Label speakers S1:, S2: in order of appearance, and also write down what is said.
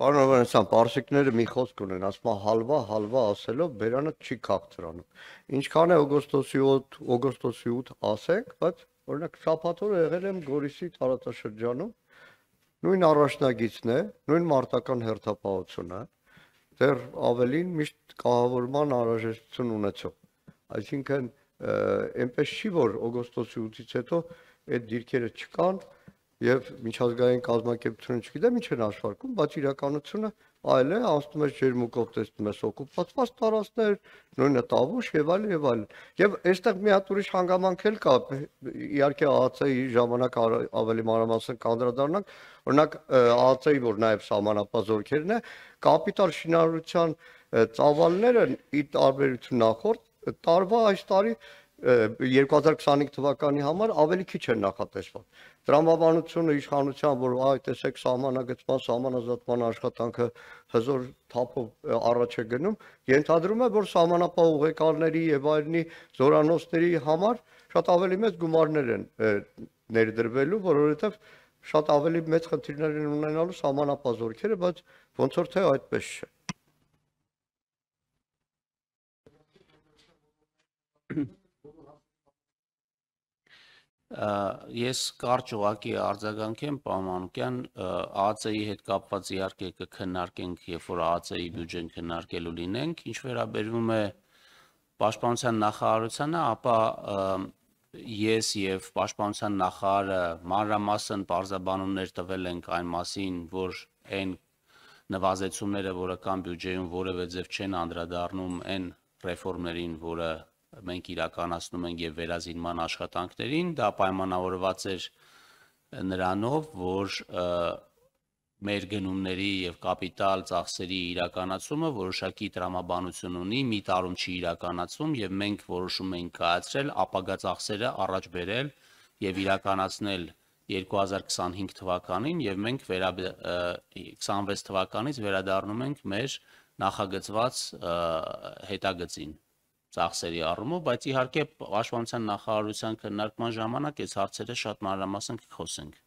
S1: Պարոն Հովհաննիսյան, պարսիկները մի խոսք ունեն, ասում են հալվա ասելով բերանը չի քաղցրանում։ Ինչքան է օգոստոսի 8 ասենք, բայց օրինակ շաբաթ օրը եղել եմ Գորիսի տարածաշրջանում, նույն առաջնագիծն է, նույն մարտական հերթապահությունը, դեռ ավելին միշտ կահավորման անհրաժեշտություն ունեցող։ Այսինքն այնպես չի, որ օգոստոսի 8-ից հետո այդ դիրքերը չկան եւ միջազգային կազմակերպությունը չգիտեմ ինչ են աշխատում, բայց իրականությունը այլ է, անցնում է ջերմուկով տեսնում ես օկուպացված տարածքներ, նույնը Տավուշ եւ այլն եւ այլն։ Եվ այստեղ մի հատ ուրիշ հանգամանք էլ կա, իհարկե ԱԱՑ-ի ժամանակ ավելի մանրամասն կանդրադառնանք, օրինակ ԱԱՑ-ի, որ նաեւ սահմանապահ զորքերն է, կապիտալ շինարարության ծավալները ի տարբերություն նախորդ տարվա այս տարի 2025 թվականի համար ավելի քիչ են նախատեսված։ Տրամաբանությունը իշխանության, որ այ տեսեք սահմանագծման, սահմանազատման աշխատանքը հզոր թափով առաջ է գնում, ենթադրում է, որ սահմանապահ ուղեկալների եւ այլնի զորանոցների համար շատ ավելի մեծ գումարներ են ներդրվելու, որովհետեւ շատ ավելի մեծ խնդիրներ են ունենալու սահմանապահ զորքերը, բայց ոնց որ թե այդպես չէ։
S2: Ես կարճ ուղղակի արձագանքեմ, պարոն Մանուկյան, ԱԱՑ-ի հետ կապված իհարկե կքննարկենք, երբ որ ԱԱՑ-ի բյուջեն քննարկելու լինենք, ինչ վերաբերում է պաշտպանության նախարարությանը, ապա ես եւ պաշտպանության նախարարը մանրամասն պարզաբանումներ տվել ենք այն մասին, որ այն նվազեցումները, որը կան բյուջեում, որևէ ձև չեն անդրադառնում այն ռեֆորմներին, որը մենք իրականացնում ենք եւ վերազինման աշխատանքներին, դա պայմանավորված էր նրանով, որ մեր գնումների եւ կապիտալ ծախսերի իրականացումը որոշակի տրամաբանություն ունի, մի տարում չի իրականացվում եւ մենք որոշում ենք կայացրել ապագա ծախսերը առաջ բերել եւ իրականացնել 2025 թվականին եւ մենք 26 թվականից վերադառնում ենք մեր նախագծված հետագծին ծախսերի առումով, բայց իհարկե պաշտպանության նախարարության քննարկման ժամանակ այս հարցերը շատ մանրամասն կխոսենք։